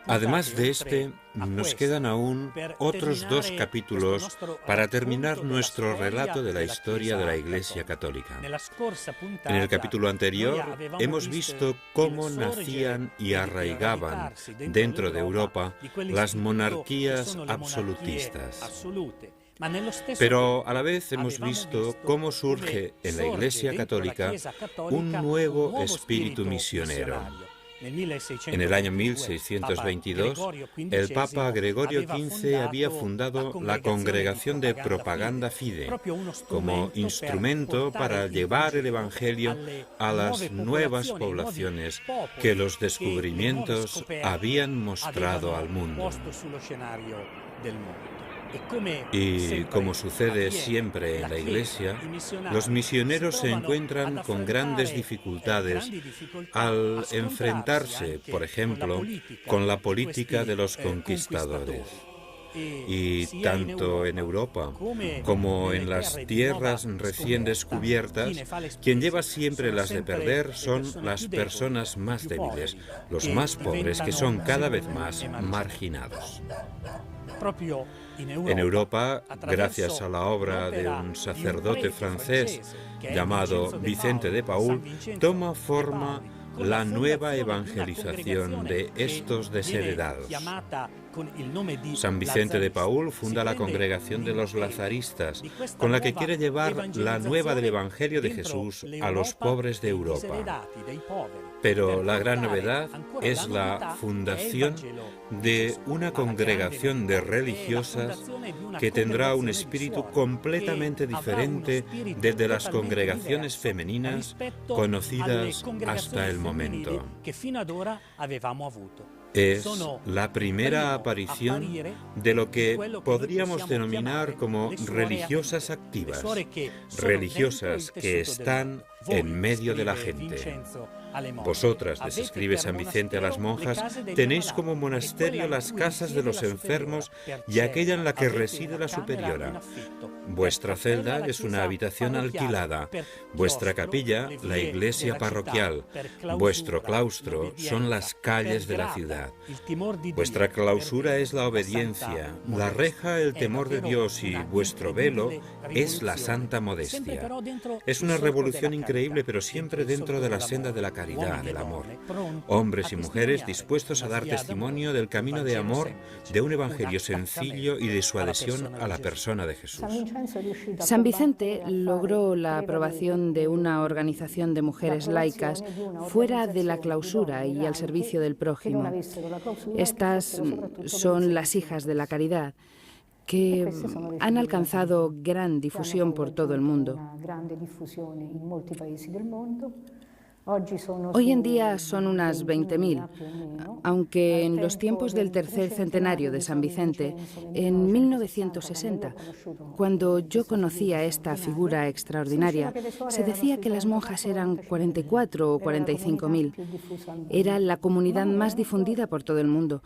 Además de este, nos quedan aún otros 2 capítulos para terminar nuestro relato de la historia de la Iglesia Católica. En el capítulo anterior hemos visto cómo nacían y arraigaban dentro de Europa las monarquías absolutistas. Pero a la vez hemos visto cómo surge en la Iglesia Católica un nuevo espíritu misionero. En el año 1622, el Papa Gregorio XV había fundado la Congregación de Propaganda Fide como instrumento para llevar el Evangelio a las nuevas poblaciones que los descubrimientos habían mostrado al mundo. Y como sucede siempre en la Iglesia, los misioneros se encuentran con grandes dificultades al enfrentarse, por ejemplo, con la política de los conquistadores. Y tanto en Europa como en las tierras recién descubiertas, quien lleva siempre las de perder son las personas más débiles, los más pobres, que son cada vez más marginados. En Europa, gracias a la obra de un sacerdote francés llamado Vicente de Paúl, toma forma la nueva evangelización de estos desheredados. San Vicente de Paúl funda la Congregación de los Lazaristas, con la que quiere llevar la nueva del Evangelio de Jesús a los pobres de Europa. Pero la gran novedad es la fundación de una congregación de religiosas que tendrá un espíritu completamente diferente desde las congregaciones femeninas conocidas hasta el momento. Es la primera aparición de lo que podríamos denominar como religiosas activas, religiosas que están en medio de la gente. Vosotras, les escribe San Vicente a las monjas, tenéis como monasterio las casas de los enfermos y aquella en la que reside la superiora. Vuestra celda es una habitación alquilada, vuestra capilla, la iglesia parroquial, vuestro claustro son las calles de la ciudad. Vuestra clausura es la obediencia, la reja el temor de Dios y vuestro velo es la santa modestia. Es una revolución increíble, pero siempre dentro de la senda de la caridad, del amor. Hombres y mujeres dispuestos a dar testimonio del camino de amor, de un evangelio sencillo y de su adhesión a la persona de Jesús. San Vicente logró la aprobación de una organización de mujeres laicas fuera de la clausura y al servicio del prójimo. Estas son las hijas de la caridad, que han alcanzado gran difusión por todo el mundo. Hoy en día son unas 20.000, aunque en los tiempos del tercer centenario de San Vicente, en 1960, cuando yo conocía esta figura extraordinaria, se decía que las monjas eran 44 o 45.000. Era la comunidad más difundida por todo el mundo,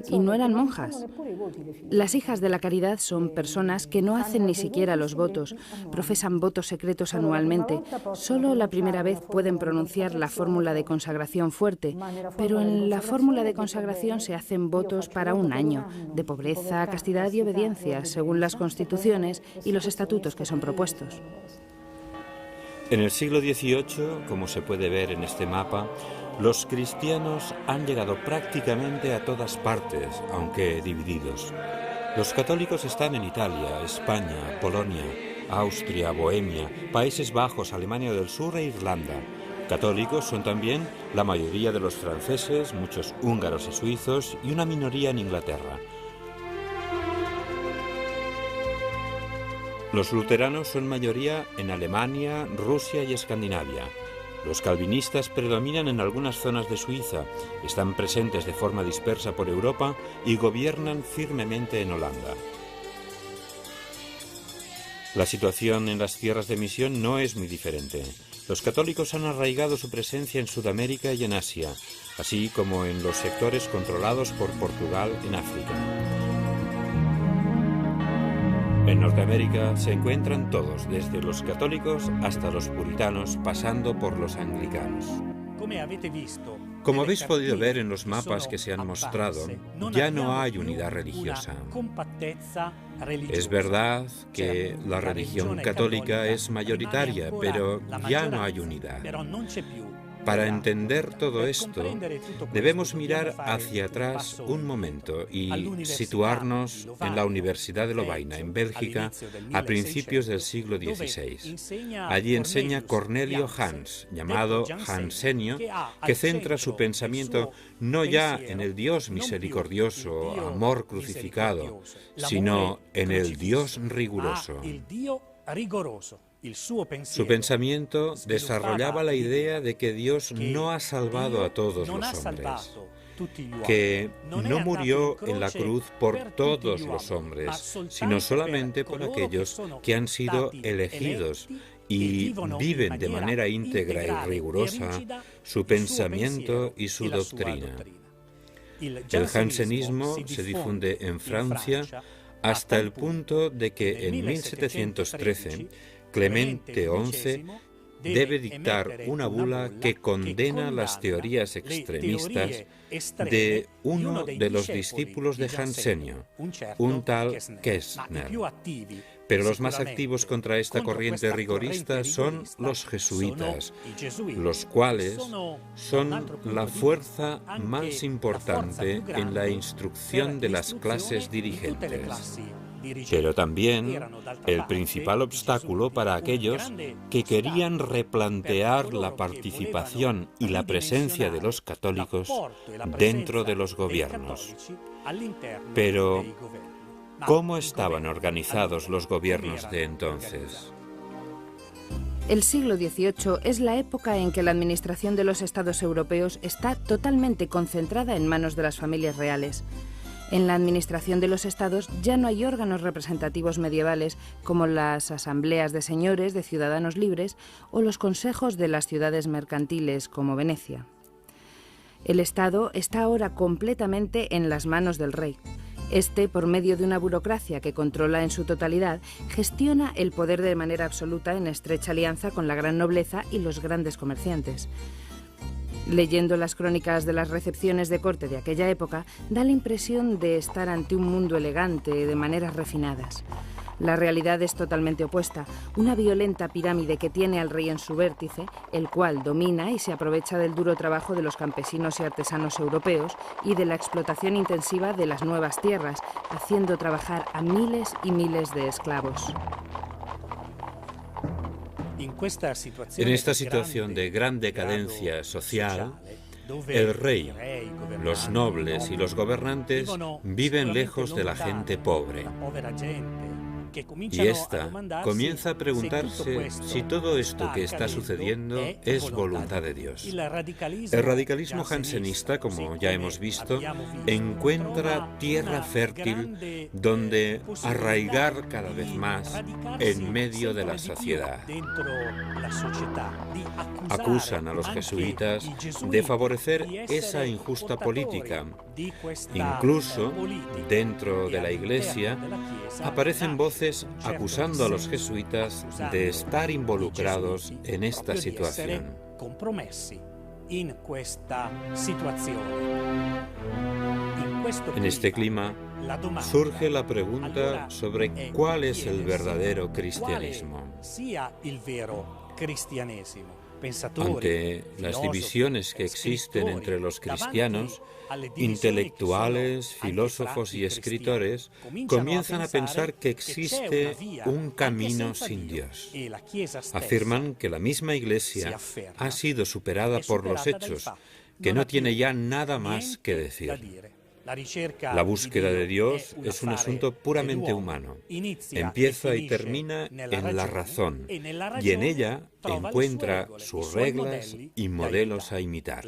y no eran monjas. Las hijas de la caridad son personas que no hacen ni siquiera los votos, profesan votos secretos anualmente. Solo la primera vez pueden pronunciar la fórmula de consagración fuerte, pero en la fórmula de consagración se hacen votos para un año, de pobreza, castidad y obediencia, según las constituciones y los estatutos que son propuestos. En el siglo XVIII, como se puede ver en este mapa, los cristianos han llegado prácticamente a todas partes, aunque divididos. Los católicos están en Italia, España, Polonia, Austria, Bohemia, Países Bajos, Alemania del Sur e Irlanda. Católicos son también la mayoría de los franceses, muchos húngaros y suizos y una minoría en Inglaterra. Los luteranos son mayoría en Alemania, Rusia y Escandinavia. Los calvinistas predominan en algunas zonas de Suiza, están presentes de forma dispersa por Europa y gobiernan firmemente en Holanda. La situación en las tierras de misión no es muy diferente. Los católicos han arraigado su presencia en Sudamérica y en Asia, así como en los sectores controlados por Portugal en África. En Norteamérica se encuentran todos, desde los católicos hasta los puritanos, pasando por los anglicanos. Como habéis podido ver en los mapas que se han mostrado, ya no hay unidad religiosa. Es verdad que la religión católica es mayoritaria, pero ya no hay unidad. Para entender todo esto, debemos mirar hacia atrás un momento y situarnos en la Universidad de Lovaina, en Bélgica, a principios del siglo XVI. Allí enseña Cornelio Hans, llamado Jansenio, que centra su pensamiento no ya en el Dios misericordioso, amor crucificado, sino en el Dios riguroso. Su pensamiento desarrollaba la idea de que Dios no ha salvado a todos los hombres, que no murió en la cruz por todos los hombres, sino solamente por aquellos que han sido elegidos y viven de manera íntegra y rigurosa su pensamiento y su doctrina. El jansenismo se difunde en Francia hasta el punto de que en 1713 Clemente XI debe dictar una bula que condena las teorías extremistas de uno de los discípulos de Jansenio, un tal Kessner. Pero los más activos contra esta corriente rigorista son los jesuitas, los cuales son la fuerza más importante en la instrucción de las clases dirigentes. Pero también el principal obstáculo para aquellos que querían replantear la participación y la presencia de los católicos dentro de los gobiernos. Pero, ¿cómo estaban organizados los gobiernos de entonces? El siglo XVIII es la época en que la administración de los estados europeos está totalmente concentrada en manos de las familias reales. En la administración de los estados ya no hay órganos representativos medievales como las asambleas de señores, de ciudadanos libres o los consejos de las ciudades mercantiles como Venecia. El Estado está ahora completamente en las manos del rey. Este, por medio de una burocracia que controla en su totalidad, gestiona el poder de manera absoluta en estrecha alianza con la gran nobleza y los grandes comerciantes. Leyendo las crónicas de las recepciones de corte de aquella época, da la impresión de estar ante un mundo elegante, de maneras refinadas. La realidad es totalmente opuesta, una violenta pirámide que tiene al rey en su vértice, el cual domina y se aprovecha del duro trabajo de los campesinos y artesanos europeos y de la explotación intensiva de las nuevas tierras, haciendo trabajar a miles y miles de esclavos. En esta situación de gran decadencia social, el rey, los nobles y los gobernantes viven lejos de la gente pobre. Y ésta comienza a preguntarse si todo esto que está sucediendo es voluntad de Dios. El radicalismo jansenista, como ya hemos visto, encuentra tierra fértil donde arraigar cada vez más en medio de la sociedad. Acusan a los jesuitas de favorecer esa injusta política. Incluso, dentro de la Iglesia, aparecen voces acusando a los jesuitas de estar involucrados en esta situación. En este clima surge la pregunta sobre cuál es el verdadero cristianismo. Ante las divisiones que existen entre los cristianos, intelectuales, filósofos y escritores comienzan a pensar que existe un camino sin Dios. Afirman que la misma Iglesia ha sido superada por los hechos, que no tiene ya nada más que decir. La búsqueda de Dios es un asunto puramente humano. Empieza y termina en la razón, y en ella encuentra sus reglas y modelos a imitar.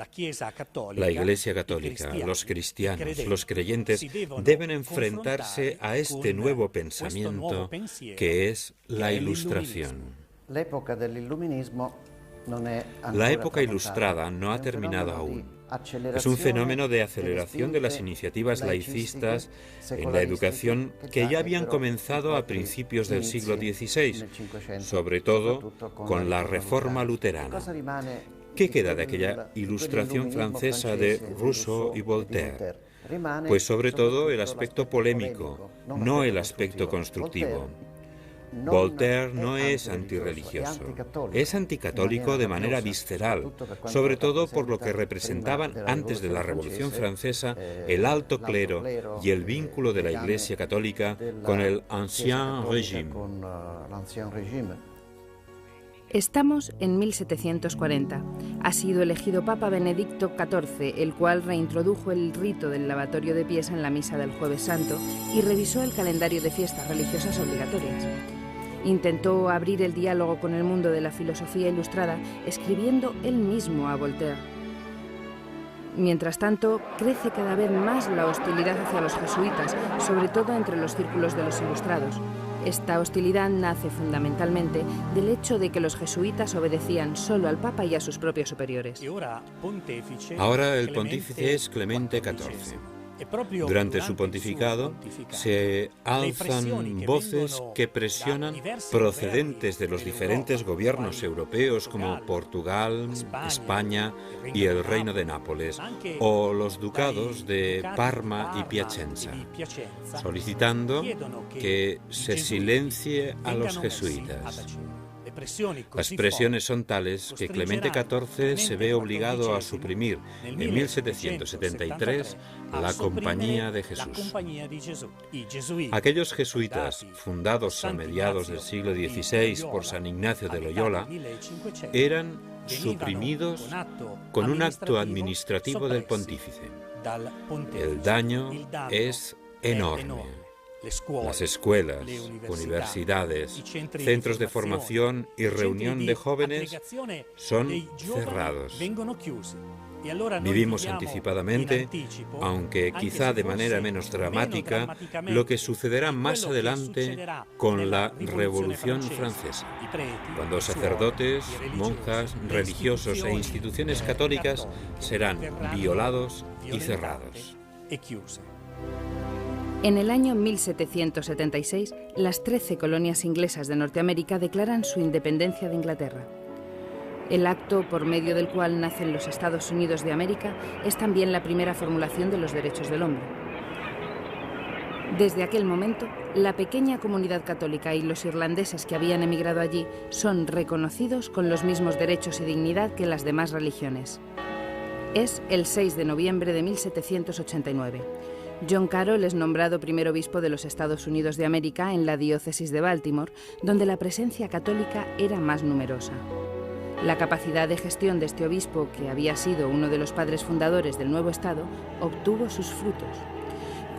La Iglesia Católica, los cristianos, los creyentes deben enfrentarse a este nuevo pensamiento que es la Ilustración. La época ilustrada no ha terminado aún. Es un fenómeno de aceleración de las iniciativas laicistas en la educación que ya habían comenzado a principios del siglo XVI, sobre todo con la Reforma luterana. ¿Qué queda de aquella ilustración francesa de Rousseau y Voltaire? Pues sobre todo el aspecto polémico, no el aspecto constructivo. Voltaire no es antirreligioso, es anticatólico de manera visceral, sobre todo por lo que representaban antes de la Revolución Francesa el alto clero y el vínculo de la Iglesia católica con el Ancien Régime. Estamos en 1740. Ha sido elegido Papa Benedicto XIV, el cual reintrodujo el rito del lavatorio de pies en la misa del Jueves Santo y revisó el calendario de fiestas religiosas obligatorias. Intentó abrir el diálogo con el mundo de la filosofía ilustrada, escribiendo él mismo a Voltaire. Mientras tanto, crece cada vez más la hostilidad hacia los jesuitas, sobre todo entre los círculos de los ilustrados. Esta hostilidad nace fundamentalmente del hecho de que los jesuitas obedecían solo al Papa y a sus propios superiores. Ahora el pontífice es Clemente XIV. Durante su pontificado se alzan voces que presionan procedentes de los diferentes gobiernos europeos como Portugal, España y el Reino de Nápoles, o los ducados de Parma y Piacenza, solicitando que se silencie a los jesuitas. Las presiones son tales que Clemente XIV se ve obligado a suprimir en 1773 la Compañía de Jesús. Aquellos jesuitas, fundados a mediados del siglo XVI por San Ignacio de Loyola, eran suprimidos con un acto administrativo del pontífice. El daño es enorme. Las escuelas, universidades, centros de formación y reunión de jóvenes son cerrados. Vivimos anticipadamente, aunque quizá de manera menos dramática, lo que sucederá más adelante con la Revolución Francesa, cuando sacerdotes, monjas, religiosos e instituciones católicas serán violados y cerrados. En el año 1776, las 13 colonias inglesas de Norteamérica declaran su independencia de Inglaterra. El acto por medio del cual nacen los Estados Unidos de América es también la primera formulación de los derechos del hombre. Desde aquel momento, la pequeña comunidad católica y los irlandeses que habían emigrado allí son reconocidos con los mismos derechos y dignidad que las demás religiones. Es el 6 de noviembre de 1789. John Carroll es nombrado primer obispo de los Estados Unidos de América en la diócesis de Baltimore, donde la presencia católica era más numerosa. La capacidad de gestión de este obispo, que había sido uno de los padres fundadores del nuevo estado, obtuvo sus frutos.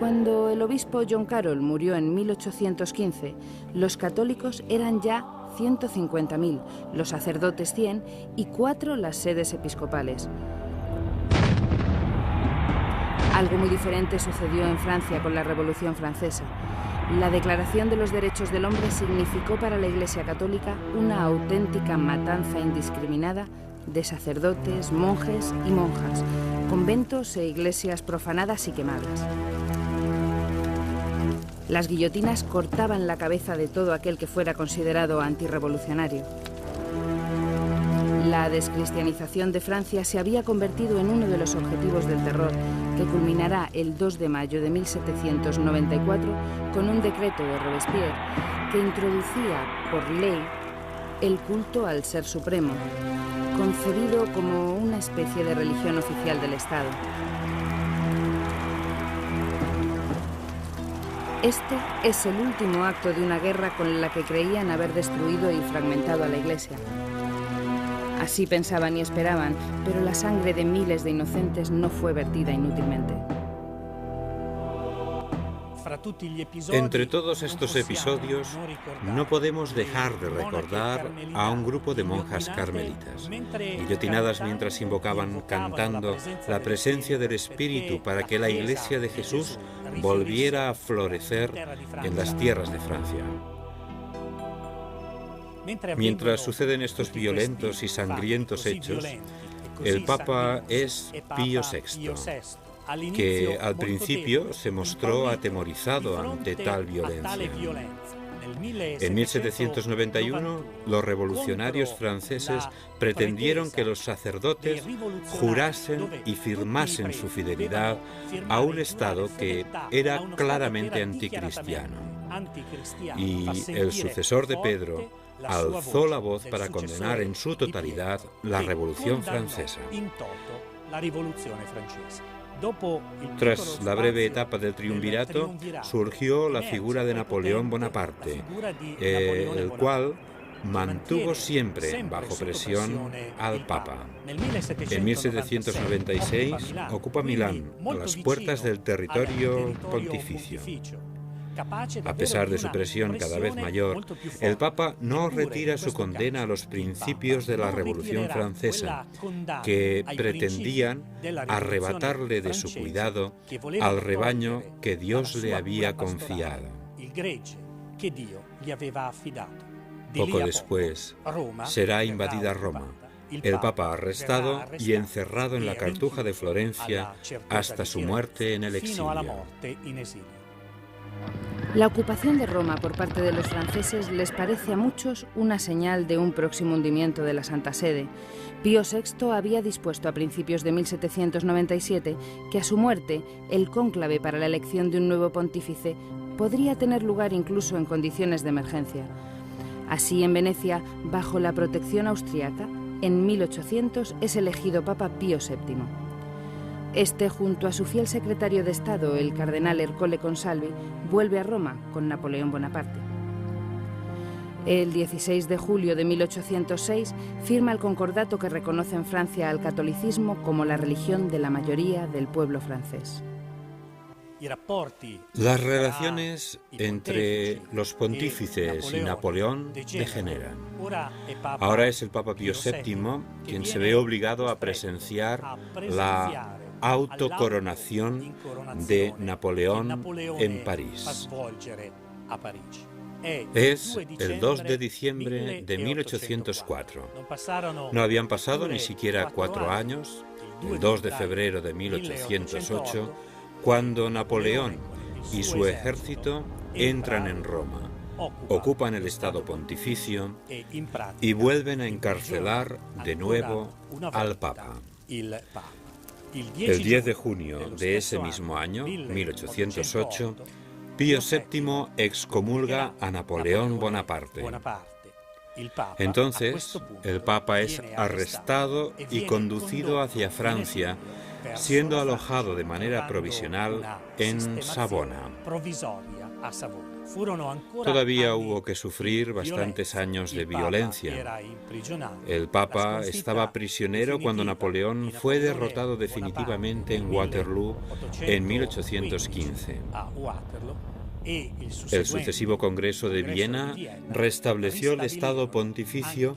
Cuando el obispo John Carroll murió en 1815, los católicos eran ya 150.000, los sacerdotes 100 y 4 las sedes episcopales. Algo muy diferente sucedió en Francia con la Revolución Francesa. La Declaración de los Derechos del Hombre significó para la Iglesia Católica una auténtica matanza indiscriminada de sacerdotes, monjes y monjas, conventos e iglesias profanadas y quemadas. Las guillotinas cortaban la cabeza de todo aquel que fuera considerado antirrevolucionario. La descristianización de Francia se había convertido en uno de los objetivos del terror, que culminará el 2 de mayo de 1794 con un decreto de Robespierre que introducía por ley el culto al Ser Supremo, concebido como una especie de religión oficial del Estado. Este es el último acto de una guerra con la que creían haber destruido y fragmentado a la Iglesia. Así pensaban y esperaban, pero la sangre de miles de inocentes no fue vertida inútilmente. Entre todos estos episodios, no podemos dejar de recordar a un grupo de monjas carmelitas, guillotinadas mientras invocaban, cantando, la presencia del Espíritu para que la Iglesia de Jesús volviera a florecer en las tierras de Francia. Mientras suceden estos violentos y sangrientos hechos, el Papa es Pío VI, que al principio se mostró atemorizado ante tal violencia. En 1791, los revolucionarios franceses pretendieron que los sacerdotes jurasen y firmasen su fidelidad a un Estado que era claramente anticristiano. Y el sucesor de Pedro alzó la voz para condenar en su totalidad la Revolución Francesa. Tras la breve etapa del triunvirato, surgió la figura de Napoleón Bonaparte, el cual mantuvo siempre bajo presión al Papa. En 1796 ocupa Milán, a las puertas del territorio pontificio. A pesar de su presión cada vez mayor, el Papa no retira su condena a los principios de la Revolución Francesa, que pretendían arrebatarle de su cuidado al rebaño que Dios le había confiado. Poco después, será invadida Roma, el Papa arrestado y encerrado en la Cartuja de Florencia hasta su muerte en el exilio. La ocupación de Roma por parte de los franceses les parece a muchos una señal de un próximo hundimiento de la Santa Sede. Pío VI había dispuesto a principios de 1797 que a su muerte el cónclave para la elección de un nuevo pontífice podría tener lugar incluso en condiciones de emergencia. Así, en Venecia, bajo la protección austriaca, en 1800 es elegido Papa Pío VII. Este, junto a su fiel secretario de Estado, el cardenal Ercole Consalvi, vuelve a Roma con Napoleón Bonaparte. El 16 de julio de 1806 firma el concordato que reconoce en Francia al catolicismo como la religión de la mayoría del pueblo francés. Las relaciones entre los pontífices y Napoleón degeneran. Ahora es el Papa Pío VII quien se ve obligado a presenciar la autocoronación de Napoleón en París. Es el 2 de diciembre de 1804. No habían pasado ni siquiera 4 años, el 2 de febrero de 1808, cuando Napoleón y su ejército entran en Roma, ocupan el Estado Pontificio y vuelven a encarcelar de nuevo al Papa. El 10 de junio de ese mismo año, 1808, Pío VII excomulga a Napoleón Bonaparte. Entonces, el Papa es arrestado y conducido hacia Francia, siendo alojado de manera provisional en Savona. Todavía hubo que sufrir bastantes años de violencia. El Papa estaba prisionero cuando Napoleón fue derrotado definitivamente en Waterloo en 1815. El sucesivo Congreso de Viena restableció el Estado Pontificio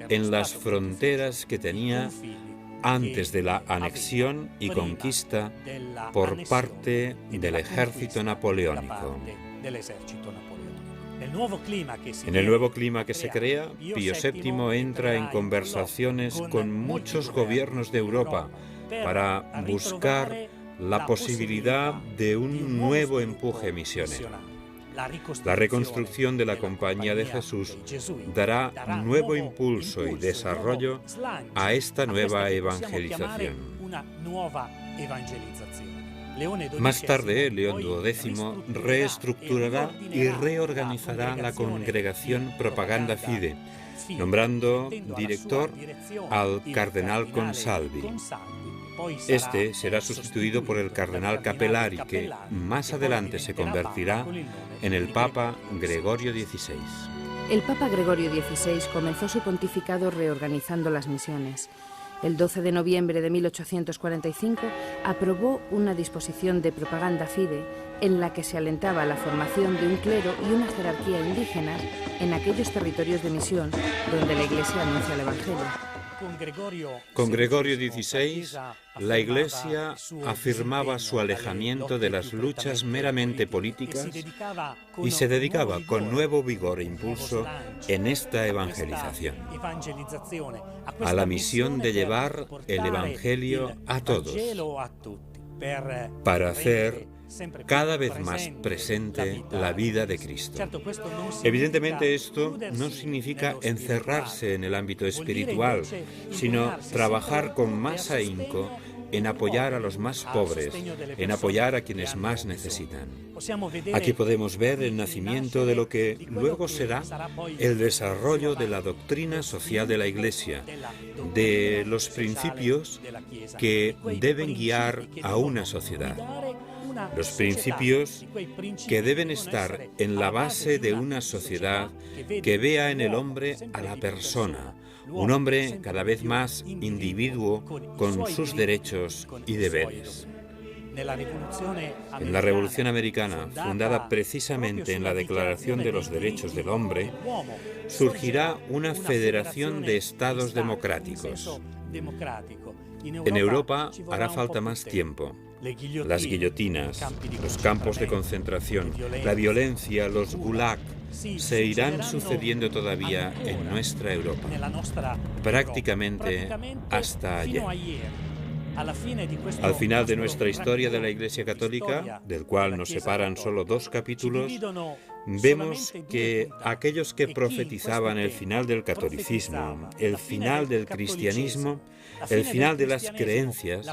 en las fronteras que tenía antes de la anexión y conquista por parte del ejército napoleónico. En el nuevo clima que se crea, Pío VII entra en conversaciones con muchos gobiernos de Europa para buscar la posibilidad de un nuevo empuje misionero. La reconstrucción de la Compañía de Jesús dará nuevo impulso y desarrollo a esta nueva evangelización. Más tarde, León XII reestructurará y reorganizará la congregación Propaganda Fide, nombrando director al cardenal Consalvi. Este será sustituido por el cardenal Capellari, que más adelante se convertirá en el Papa Gregorio XVI. El Papa Gregorio XVI comenzó su pontificado reorganizando las misiones. El 12 de noviembre de 1845 aprobó una disposición de Propaganda Fide en la que se alentaba la formación de un clero y una jerarquía indígenas en aquellos territorios de misión donde la Iglesia anuncia el Evangelio. Con Gregorio XVI, la Iglesia afirmaba su alejamiento de las luchas meramente políticas y se dedicaba con nuevo vigor e impulso en esta evangelización, a la misión de llevar el Evangelio a todos, para hacer cada vez más presente la vida de Cristo. Evidentemente esto no significa encerrarse en el ámbito espiritual, sino trabajar con más ahínco en apoyar a los más pobres, en apoyar a quienes más necesitan. Aquí podemos ver el nacimiento de lo que luego será el desarrollo de la doctrina social de la Iglesia, de los principios que deben guiar a una sociedad. Los principios que deben estar en la base de una sociedad que vea en el hombre a la persona, un hombre cada vez más individuo con sus derechos y deberes. En la Revolución Americana, fundada precisamente en la Declaración de los Derechos del Hombre, surgirá una federación de estados democráticos. En Europa hará falta más tiempo. Las guillotinas, los campos de concentración, la violencia, los gulag, se irán sucediendo todavía en nuestra Europa, prácticamente hasta ayer. Al final de nuestra historia de la Iglesia Católica, del cual nos separan solo 2 capítulos, vemos que aquellos que profetizaban el final del catolicismo, el final del cristianismo, el final de las creencias,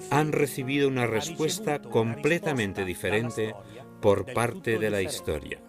han recibido una respuesta completamente diferente por parte de la historia.